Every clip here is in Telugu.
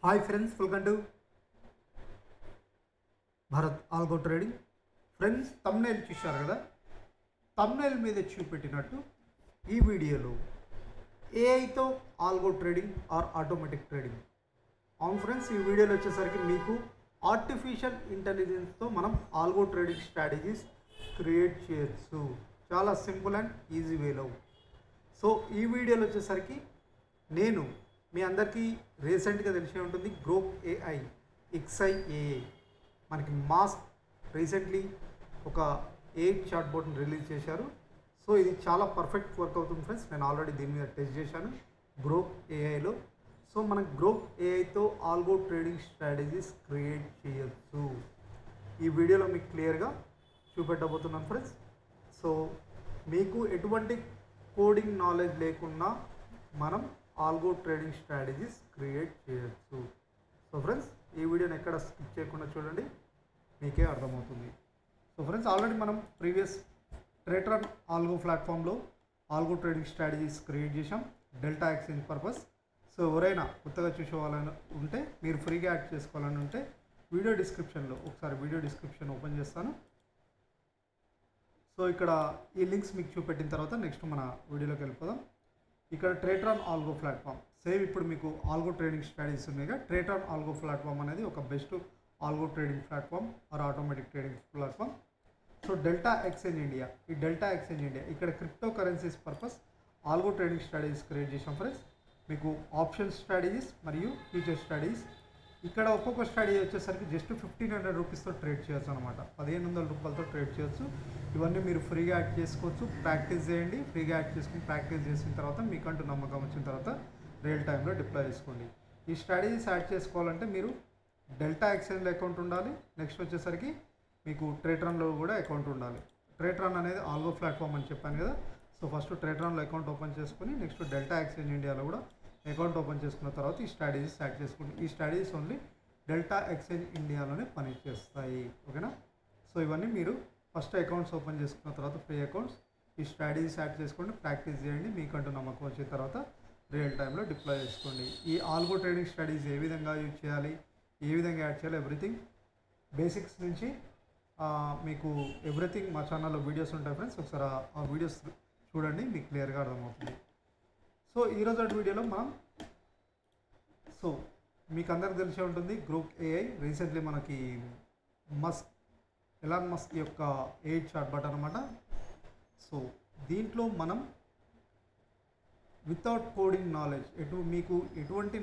Hi friends, welcome to Bharat algo trading. Friends, thumbnail చూశారు కదా. తమ్నైల్ మీద చూపెట్టినట్టు ఈ వీడియోలో ఏఐతో algo trading or automatic trading. అవును ఫ్రెండ్స్, ఈ వీడియోలో వచ్చేసరికి మీకు ఆర్టిఫిషియల్ ఇంటెలిజెన్స్తో మనం ఆల్గో ట్రేడింగ్ స్ట్రాటజీస్ క్రియేట్ చేయొచ్చు చాలా సింపుల్ అండ్ ఈజీ వేలో. సో ఈ వీడియోలో వచ్చేసరికి నేను మీ అందరికీ రీసెంట్గా తెలిసే ఉంటుంది గ్రోక్ ఏఐ XIAA మనకి మాస్క్ రీసెంట్లీ ఒక చాట్ బోట్ని రిలీజ్ చేశారు. సో ఇది చాలా పర్ఫెక్ట్ వర్క్ అవుతుంది ఫ్రెండ్స్. నేను ఆల్రెడీ దీని మీద టెస్ట్ చేశాను గ్రోక్ ఏఐలో. సో మనం గ్రోక్ ఏఐతో ఆల్గో ట్రేడింగ్ స్ట్రాటజీస్ క్రియేట్ చేయొచ్చు. ఈ వీడియోలో మీకు క్లియర్గా చూపెట్టబోతున్నాను ఫ్రెండ్స్. సో మీకు ఎటువంటి కోడింగ్ నాలెడ్జ్ లేకుండా మనం ఆల్గో ట్రేడింగ్ స్ట్రాటజీస్ క్రియేట్ చేయొచ్చు. సో ఫ్రెండ్స్, ఈ వీడియోని ఎక్కడ స్కిప్ చేయకుండా చూడండి, మీకే అర్థమవుతుంది. సో ఫ్రెండ్స్, ఆల్రెడీ మనం ప్రీవియస్ ట్రేట్రాన్ ఆల్గో ప్లాట్ఫామ్లో ఆల్గో ట్రేడింగ్ స్ట్రాటజీస్ క్రియేట్ చేసాం డెల్టా ఎక్స్చేంజ్ పర్పస్. సో ఎవరైనా కొత్తగా చూసేవాళ్ళని ఉంటే, మీరు ఫ్రీగా యాడ్ చేసుకోవాలని ఉంటే వీడియో డిస్క్రిప్షన్లో ఒకసారి వీడియో డిస్క్రిప్షన్ ఓపెన్ చేస్తాను. సో ఇక్కడ ఈ లింక్స్ మీకు చూపెట్టిన తర్వాత నెక్స్ట్ మన వీడియోలోకి వెళ్ళిపోదాం. ఇక్కడ ట్రేట్రాన్ ఆల్గో ప్లాట్ఫామ్ సేమ్ ఇప్పుడు మీకు ఆల్గో ట్రేడింగ్ స్ట్రాటజీస్ ఉన్నాయిగా. ట్రేట్రాన్ ఆల్గో ప్లాట్ఫామ్ అనేది ఒక best algo trading platform or automatic trading platform. So Delta Exchange India, ఈ డెల్టా ఎక్స్చేంజ్ ఇండియా ఇక్కడ crypto currencies purpose algo trading strategies create చేసాం ఫ్రెండ్స్. మీకు ఆప్షన్ స్ట్రాటజీస్ మరియు ఫ్యూచర్ స్ట్రాటజీస్. ఇక్కడ ఒక్కొక్క స్ట్రాటజీ వచ్చేసరికి జస్ట్ 1500 రూపీస్తో ట్రేడ్ చేయొచ్చు అనమాట. 1500 రూపాయలతో ట్రేడ్ చేయొచ్చు. ఇవన్నీ మీరు ఫ్రీగా యాడ్ చేసుకోవచ్చు. ప్రాక్టీస్ చేయండి. ఫ్రీగా యాడ్ చేసుకుని ప్రాక్టీస్ చేసిన తర్వాత మీకంటూ నమ్మకం వచ్చిన తర్వాత రియల్ టైంలో డిప్లాయ్ చేసుకోండి. ఈ స్ట్రాటజీస్ యాడ్ చేసుకోవాలంటే మీరు డెల్టా ఎక్స్చేంజ్లో అకౌంట్ ఉండాలి. నెక్స్ట్ వచ్చేసరికి మీకు ట్రేట్రాన్లో కూడా అకౌంట్ ఉండాలి. ట్రేట్రాన్ అనేది ఆల్గో ప్లాట్ఫామ్ అని చెప్పాను కదా. సో ఫస్ట్ ట్రేట్రాన్లో అకౌంట్ ఓపెన్ చేసుకుని నెక్స్ట్ డెల్టా ఎక్స్చేంజ్ ఇండియాలో కూడా అకౌంట్ ఓపెన్ చేసుకున్న తర్వాత ఈ స్ట్రాటజీస్ యాడ్ చేసుకోండి. ఈ స్ట్రాటజీస్ ఓన్లీ డెల్టా ఎక్స్చేంజ్ ఇండియాలోనే పనిచేస్తాయి, ఓకేనా. సో ఇవన్నీ మీరు ఫస్ట్ అకౌంట్స్ ఓపెన్ చేసుకున్న తర్వాత ఫ్రీ అకౌంట్స్ ఈ స్ట్రాటజీస్ యాడ్ చేసుకోండి, ప్రాక్టీస్ చేయండి. మీకంటూ నమ్మకం వచ్చిన తర్వాత రియల్ టైంలో డిప్లాయ్ చేసుకోండి. ఈ ఆల్గో ట్రేడింగ్ స్ట్రాటజీస్ ఏ విధంగా యూజ్ చేయాలి, ఏ విధంగా యాడ్ చేయాలి, ఎవ్రీథింగ్ బేసిక్స్ నుంచి మీకు ఎవ్రీథింగ్ మా ఛానల్లో వీడియోస్ ఉంటాయి ఫ్రెండ్స్. ఒకసారి ఆ వీడియోస్ చూడండి, మీకు క్లియర్గా అర్థమవుతుంది. సో ఈరోజు వీడియోలో మనం మీకు అందరికి తెలిసే ఉంటుంది గ్రోక్ ఏఐ రీసెంట్లీ మనకి ఎలాన్ మస్క్ యొక్క చాట్ బట్ అనమాట. సో దీంట్లో మనం వితౌట్ కోడింగ్ నాలెడ్జ్ మీకు ఎటువంటి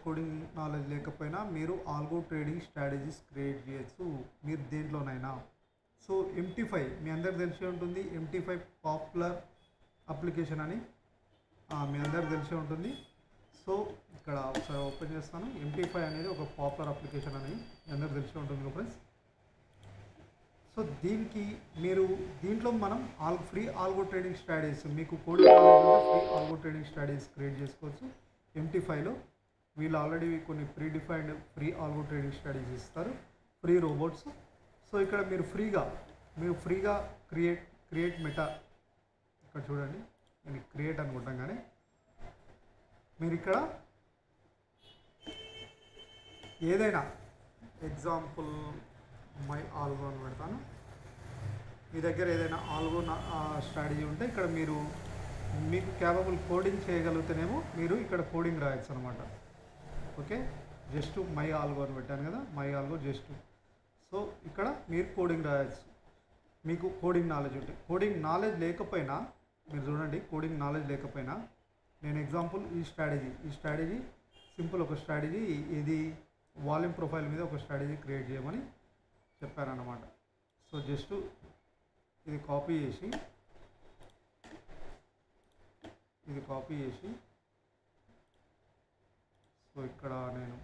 కోడింగ్ నాలెడ్జ్ లేకపోయినా మీరు ఆల్గో ట్రేడింగ్ స్ట్రాటజీస్ క్రియేట్ చేయొచ్చు మీరు దేంట్లోనైనా. సో MT5 మీ అందరికి తెలిసే ఉంటుంది. MT5 పాపులర్ అప్లికేషన్ అని మీ అందరికి తెలిసే ఉంటుంది. సో ఇక్కడ ఒకసారి ఓపెన్ చేస్తాను. MT5 అనేది ఒక పాపులర్ అప్లికేషన్ అని మీ అందరికి తెలిసే ఉంటుంది ఫ్రెండ్స్. సో దీంట్లో మనం ఫ్రీ ఆల్గో ట్రేడింగ్ స్ట్రాటజీస్, మీకు coding free algo trading strategies create చేసుకోవచ్చు. MT5లో వీళ్ళు ఆల్రెడీ కొన్ని predefined free algo trading strategies ఇస్తారు, ఫ్రీ రోబోట్స్. సో ఇక్కడ మీరు ఫ్రీగా క్రియేట్ మెటా ఇక్కడ చూడండి, నేను క్రియేట్ అనుకుంటాం కానీ మీరు ఇక్కడ ఏదైనా ఎగ్జాంపుల్ మై ఆల్గో అని పెడతాను. మీ దగ్గర ఏదైనా ఆల్గో స్ట్రాటజీ ఉంటే ఇక్కడ మీకు క్యాపబుల్ కోడింగ్ చేయగలిగితేనేమో మీరు ఇక్కడ కోడింగ్ రాయొచ్చు అనమాట. ఓకే, జస్ట్ మై ఆల్గో అని పెట్టాను కదా, మై ఆల్గో జస్ట్. సో ఇక్కడ మీరు కోడింగ్ రాయొచ్చు మీకు కోడింగ్ నాలెడ్జ్ ఉంటే. కోడింగ్ నాలెడ్జ్ లేకపోయినా మీరు చూడండి, కోడింగ్ నాలెడ్జ్ లేకపోయినా నేను ఎగ్జాంపుల్ ఈ స్ట్రాటజీ సింపుల్ ఒక స్ట్రాటజీ, ఇది వాల్యూమ్ ప్రొఫైల్ మీద ఒక స్ట్రాటజీ క్రియేట్ చేయమని చెప్పారన్నమాట. సో జస్ట్ ఇది కాపీ చేసి సో ఇక్కడ నేను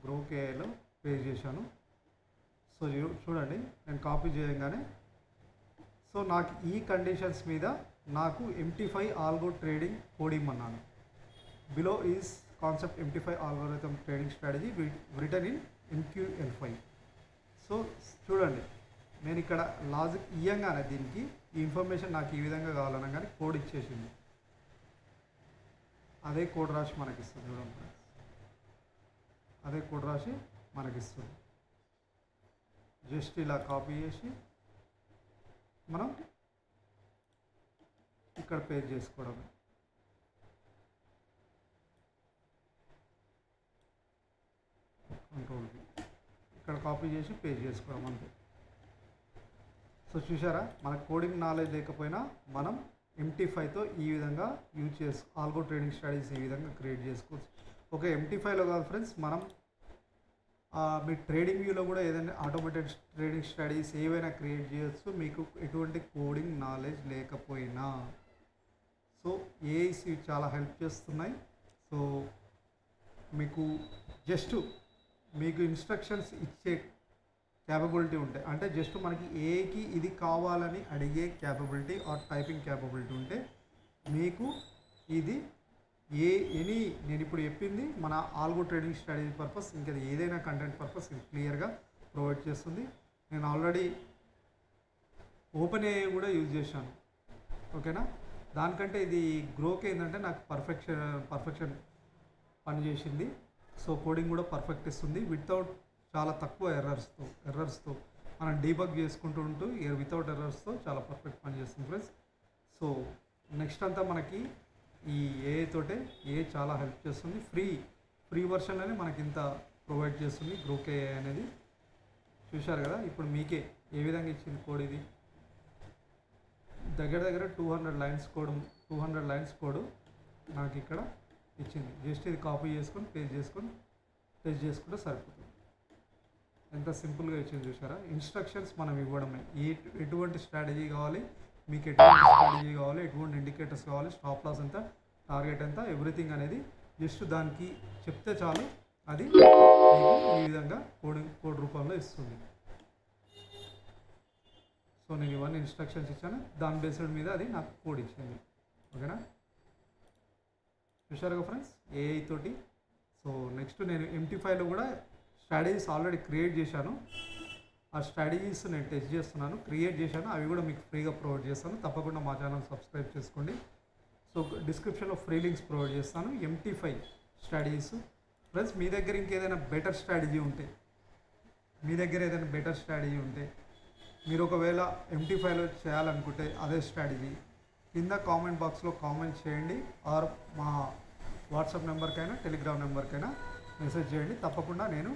గ్రోక్ ఏఐలో పేస్ట్ చేశాను. సో చూడండి, నేను కాపీ చేయగానే సో నాకు ఈ కండిషన్స్ మీద నాకు MT5 ఆల్గో ట్రేడింగ్ కోడింగ్ అన్నాను. Below is concept MT5 algorithm trading strategy return in MQL5. So చూడండి, నేను ఇక్కడ లాజిక్ ఇయ్యంగానే దీనికి ఈ ఇన్ఫర్మేషన్ నాకు ఈ విధంగా కావాలనగానే కోడ్ ఇచ్చేసింది. అదే కోడ్ రాసి మనకి ఇస్తుంది చూడండి. అదే కోడ్ రాసి మనకి ఇస్తుంది. జస్ట్ ఇలా కాపీ చేసి మనం ఇక్కడ పేస్ట్ చేసుకోవడమే. కంట్రోల్ ఇక్కడ కాపీ చేసి పేస్ట్ చేసుకోవడం అంతే. సో చూసారా, మనకు కోడింగ్ నాలెడ్జ్ లేకపోయినా మనం MT5తో ఈ విధంగా యూజ్ ఆల్గో ట్రేడింగ్ స్ట్రాటజీస్ ఈ విధంగా క్రియేట్ చేసుకోవచ్చు. ఓకే, MT5లో కాదు ఫ్రెండ్స్, మనం మీ ట్రేడింగ్ వ్యూలో కూడా ఏదైనా ఆటోమేటెడ్ ట్రేడింగ్ స్ట్రాటజీస్ ఏవైనా క్రియేట్ చేయొచ్చు మీకు ఎటువంటి కోడింగ్ నాలెడ్జ్ లేకపోయినా. సో ఏఐస్ చాలా హెల్ప్ చేస్తున్నాయి. సో మీకు జస్ట్ మీకు ఇన్స్ట్రక్షన్స్ ఇచ్చే క్యాపబిలిటీ ఉంటాయి. అంటే జస్ట్ మనకి ఏకి ఇది కావాలని అడిగే క్యాపబిలిటీ ఆర్ టైపింగ్ క్యాపబిలిటీ ఉంటే మీకు ఇది నేను ఇప్పుడు చెప్పింది మన ఆల్గో ట్రేడింగ్ స్ట్రాటజీ పర్పస్, ఇంకా ఏదైనా కంటెంట్ పర్పస్ ఇది క్లియర్గా ప్రొవైడ్ చేస్తుంది. నేను ఆల్రెడీ ఓపెన్ ఏఐ కూడా యూజ్ చేశాను. ఓకేనా, దానికంటే ఇది గ్రోక్ ఏంటంటే నాకు పర్ఫెక్షన్ పనిచేసింది. సో కోడింగ్ కూడా పర్ఫెక్ట్ ఇస్తుంది వితౌట్ చాలా తక్కువ ఎర్రర్స్తో మనం డీబగ్ చేసుకుంటూ ఉంటూ వితౌట్ ఎర్రర్స్తో చాలా పర్ఫెక్ట్ పనిచేస్తుంది ఫ్రెండ్స్. సో నెక్స్ట్ అంతా మనకి ఈ ఏఐ తోటే చాలా హెల్ప్ చేస్తుంది. ఫ్రీ వర్షన్లోనే మనకి ఇంత ప్రొవైడ్ చేస్తుంది గ్రోక్ ఏఐ అనేది. చూశారు కదా, ఇప్పుడు మీకే ఏ విధంగా ఇచ్చింది కోడ్. ఇది దగ్గర 200 లైన్స్ కోడ్ నాకు ఇక్కడ ఇచ్చింది. జస్ట్ ఇది కాపీ చేసుకొని పేస్ట్ చేసుకుంటే సరిపోతుంది. ఎంత సింపుల్గా ఇచ్చింది చూసారా. ఇన్స్ట్రక్షన్స్ మనం ఇవ్వడమే, ఎటువంటి స్ట్రాటజీ కావాలి మీకు, ఎటువంటి స్ట్రాటజీ కావాలి, ఎటువంటి ఇండికేటర్స్ కావాలి, స్టాప్ లాస్ ఎంత, టార్గెట్ ఎంత, ఎవ్రీథింగ్ అనేది జస్ట్ దానికి చెప్తే చాలు, అది మీకు ఈ విధంగా కోడ్ రూపంలో ఇస్తుంది. సో నేను ఇవన్నీ ఇన్స్ట్రక్షన్స్ ఇచ్చాను, దాని బేస్డ్ మీద అది నాకు కోడ్ ఇచ్చింది. ఓకేనా, చూసారుగా ఫ్రెండ్స్ ఏఐ తోటి. సో నెక్స్ట్ నేను MT5లో కూడా స్ట్రాటజీస్ ఆల్రెడీ క్రియేట్ చేశాను. ఆ స్ట్రాటజీస్ నేను టెస్ట్ చేస్తున్నాను, క్రియేట్ చేశాను. అవి కూడా మీకు ఫ్రీగా ప్రొవైడ్ చేస్తాను. తప్పకుండా మా ఛానల్ సబ్స్క్రైబ్ చేసుకోండి. సో డిస్క్రిప్షన్లో ఫ్రీ లింక్స్ ప్రొవైడ్ చేస్తాను. MT5 స్ట్రాటజీస్ ఫ్రెండ్స్, మీ దగ్గర ఇంకేదైనా బెటర్ స్ట్రాటజీ ఉంటే మీరు ఒకవేళ MT5లో చేయాలనుకుంటే అదే స్ట్రాటజీ కింద కామెంట్ బాక్స్లో కామెంట్ చేయండి. ఆర్ మా వాట్సాప్ నెంబర్కైనా టెలిగ్రామ్ నెంబర్కైనా మెసేజ్ చేయండి. తప్పకుండా నేను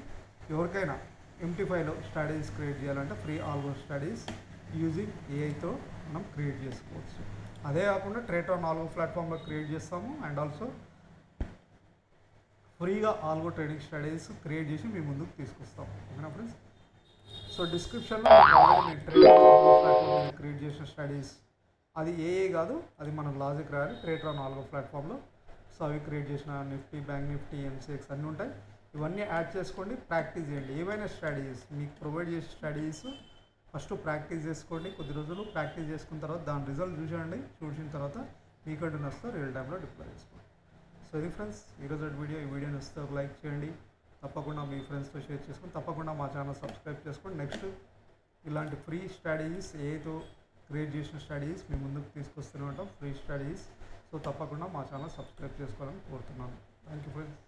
ఎవరికైనా MT5లో స్ట్రాటజీస్ క్రియేట్ చేయాలంటే ఫ్రీ ఆల్గో స్ట్రాటజీస్ యూజింగ్ ఏఐతో మనం క్రియేట్ చేసుకోవచ్చు. అదే కాకుండా ట్రేట్రాన్ ఆల్గో ప్లాట్ఫామ్లో క్రియేట్ చేస్తాము. అండ్ ఆల్సో ఫ్రీగా ఆల్గో ట్రేడింగ్ స్ట్రాటజీస్ క్రియేట్ చేసి మీ ముందుకు తీసుకొస్తాం. ఓకేనా ఫ్రెండ్స్. సో డిస్క్రిప్షన్లో ట్రేట్రాన్ ఆల్గో ప్లాట్ఫామ్ క్రియేట్ చేసిన స్ట్రాటజీస్, అది ఏఏ కాదు, అది మనం లాజిక్ రాయాలి ట్రేట్రాన్ ఆల్గో ప్లాట్ఫామ్లో. సో అవి క్రియేట్ చేసిన నిఫ్టీ, బ్యాంక్ నిఫ్టీ, MCX అన్నీ ఉంటాయి. ఇవన్నీ యాడ్ చేసుకోండి, ప్రాక్టీస్ చేయండి. ఏవైనా స్ట్రాటజీస్ మీకు ప్రొవైడ్ చేసే స్ట్రాటజీస్ ఫస్ట్ ప్రాక్టీస్ చేసుకోండి. కొద్ది రోజులు ప్రాక్టీస్ చేసుకున్న తర్వాత దాని రిజల్ట్ చూసిన తర్వాత మీకంటూ నచ్చితే రియల్ టైంలో డిప్లాయ్ చేసుకోండి. సో ఇది ఫ్రెండ్స్ ఈరోజు వీడియో. ఈ వీడియోని వస్తే ఒక లైక్ చేయండి, తప్పకుండా మీ ఫ్రెండ్స్తో షేర్ చేసుకొని తప్పకుండా మా ఛానల్ సబ్స్క్రైబ్ చేసుకోండి. నెక్స్ట్ ఇలాంటి ఫ్రీ స్ట్రాటజీస్ ఏతో క్రియేట్ చేసిన స్ట్రాటజీస్ మీ ముందుకు తీసుకొస్తూనే ఉంటాం, ఫ్రీ స్ట్రాటజీస్. సో తప్పకుండా మా ఛానల్ సబ్స్క్రైబ్ చేసుకోవాలని కోరుతున్నాను. Thank you friends.